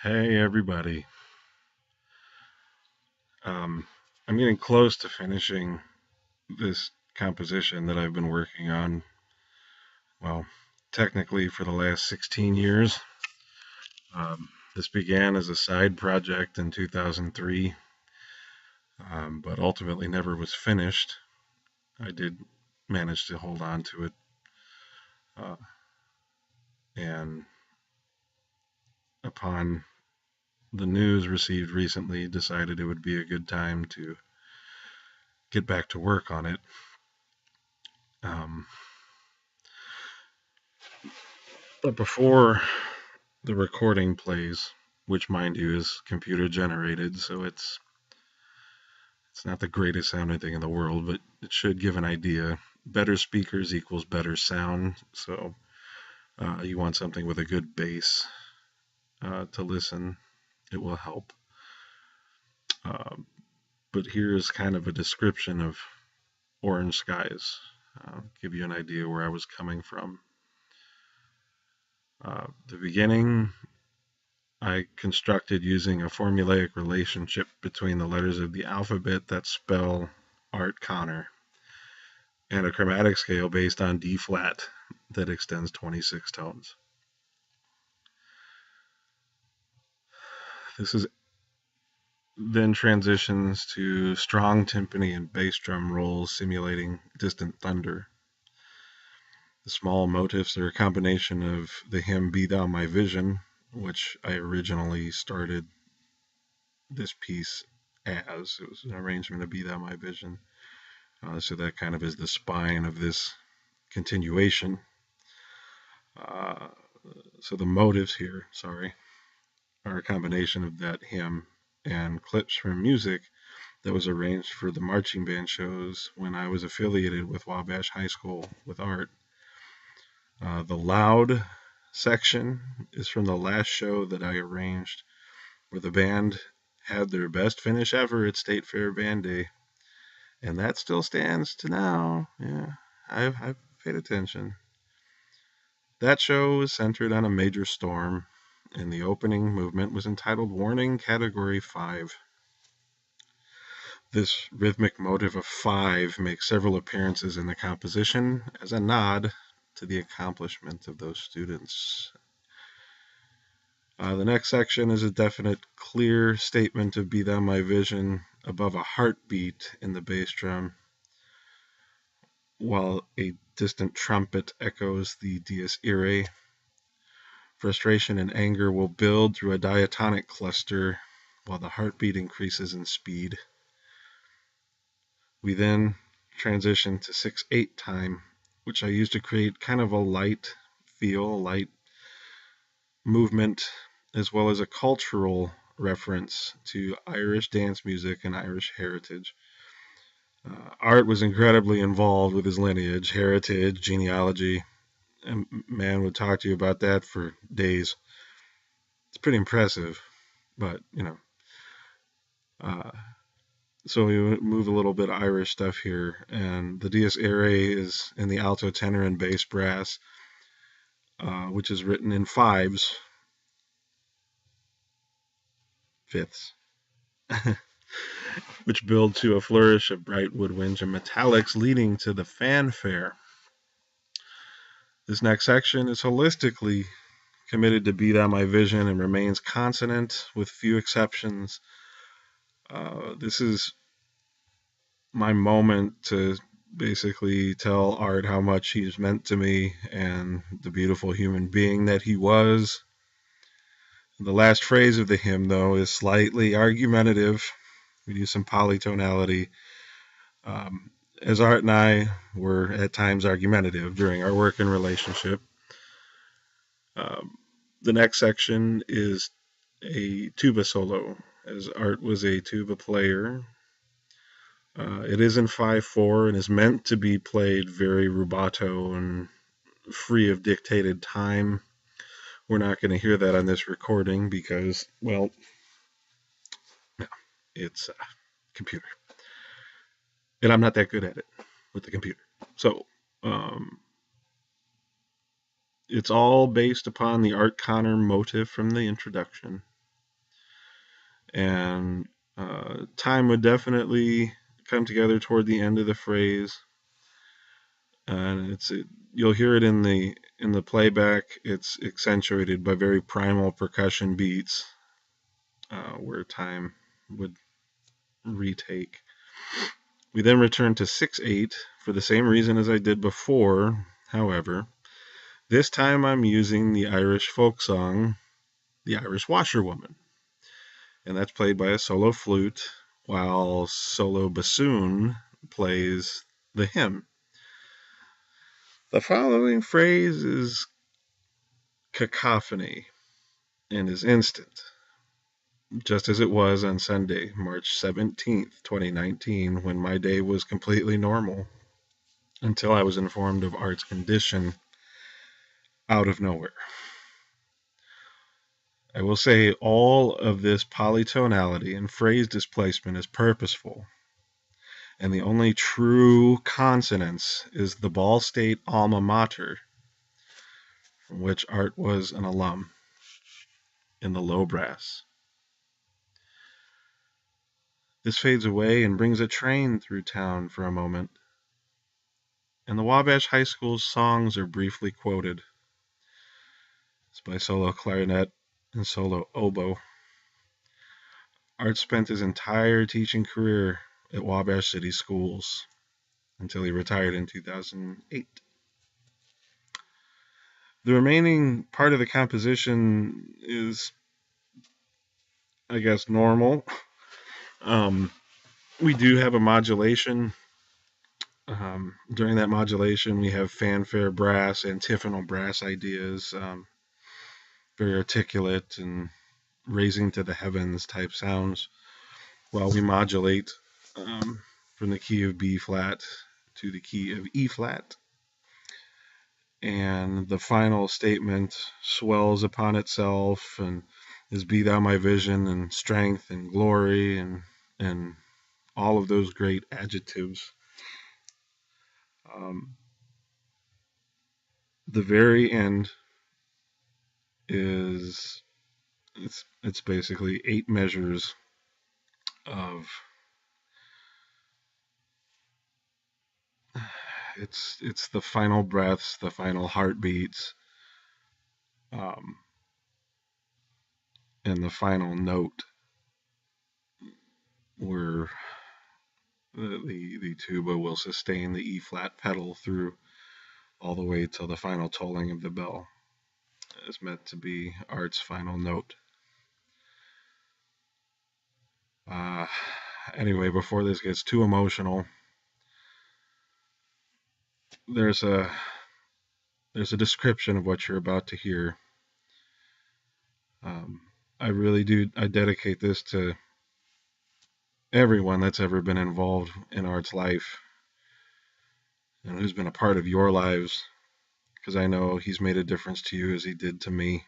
Hey everybody. Um, I'm getting close to finishing this composition that I've been working on. Well, technically for the last 16 years. This began as a side project in 2003, but ultimately never was finished. I did manage to hold on to it, uh, and upon the news received recently, decided it would be a good time to get back to work on it. Um, but before the recording plays, which mind you is computer generated, so it's not the greatest sounding thing in the world, but it should give an idea. Better speakers equals better sound, so you want something with a good bass to listen. It will help. Uh, but here's kind of a description of Orange Skies. Give you an idea where I was coming from. The beginning I constructed using a formulaic relationship between the letters of the alphabet that spell Art Connor and a chromatic scale based on D flat that extends 26 tones. This is then transitions to strong timpani and bass drum rolls simulating distant thunder. The small motifs are a combination of the hymn Be Thou My Vision, which I originally started this piece as. It was an arrangement of Be Thou My Vision. So that kind of is the spine of this continuation. Uh, so the motives here, are a combination of that hymn and clips from music that was arranged for the marching band shows when I was affiliated with Wabash High School with art. The loud section is from the last show that I arranged where the band had their best finish ever at State Fair Band Day. And that still stands to now. Yeah, I've paid attention. That show was centered on a major storm, and the opening movement was entitled Warning Category 5. This rhythmic motive of 5 makes several appearances in the composition as a nod to the accomplishment of those students. The next section is a definite, clear statement of Be Thou My Vision above a heartbeat in the bass drum, while a distant trumpet echoes the Dies Irae. Frustration and anger will build through a diatonic cluster while the heartbeat increases in speed. We then transition to 6/8 time, which I use to create kind of a light feel, light movement, as well as a cultural reference to Irish dance music and Irish heritage. Art was incredibly involved with his lineage, heritage, genealogy, and man would talk to you about that for days. It's pretty impressive, but uh, so we move a little bit of Irish stuff here, and the Dies Irae is in the alto, tenor, and bass brass, which is written in fives, fifths, which build to a flourish of bright woodwinds and metallics, leading to the fanfare. This next section is holistically committed to Be Thou My Vision and remains consonant with few exceptions. This is my moment to basically tell Art how much he's meant to me and the beautiful human being that he was. The last phrase of the hymn, though, is slightly argumentative. We use some polytonality. As Art and I were at times argumentative during our working relationship. Um, the next section is a tuba solo, as Art was a tuba player. It is in 5/4 and is meant to be played very rubato and free of dictated time. We're not going to hear that on this recording because, well, no, it's a computer. And I'm not that good at it with the computer. So, it's all based upon the Art Connor motive from the introduction. And time would definitely come together toward the end of the phrase, and you'll hear it in the playback. It's accentuated by very primal percussion beats, where time would retake. We then return to 6/8 for the same reason as I did before. However, this time I'm using the Irish folk song, The Irish Washerwoman, and that's played by a solo flute, while solo bassoon plays the hymn. The following phrase is cacophony and is instant, just as it was on Sunday, March 17th, 2019, when my day was completely normal until I was informed of Art's condition out of nowhere. I will say all of this polytonality and phrase displacement is purposeful, and the only true consonance is the Ball State alma mater, from which Art was an alum, in the low brass. This fades away and brings a train through town for a moment, and the Wabash High School's songs are briefly quoted. It's by solo clarinet and solo oboe. Art spent his entire teaching career at Wabash City Schools until he retired in 2008. The remaining part of the composition is, I guess, normal. We do have a modulation. During that modulation, we have fanfare brass, antiphonal brass ideas, very articulate and raising to the heavens type sounds, while we modulate from the key of B flat to the key of E flat. And the final statement swells upon itself and is "Be thou my vision," and strength and glory and all of those great adjectives. The very end is it's basically 8 measures of it's the final breaths, the final heartbeats, and the final note where the tuba will sustain the E flat pedal through all the way till the final tolling of the bell is meant to be Art's final note. Anyway, before this gets too emotional, there's a description of what you're about to hear. I dedicate this to everyone that's ever been involved in Art's life and who's been a part of your lives, because I know he's made a difference to you as he did to me.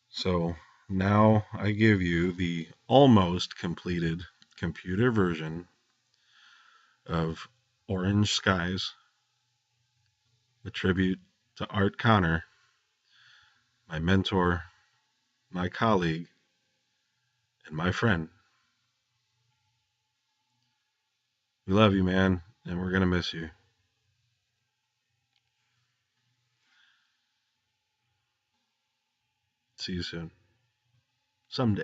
So now I give you the almost completed computer version of Orange Skies, a tribute to Art Connor, my mentor, my colleague, and my friend. We love you, man, and we're going to miss you. See you soon. Someday.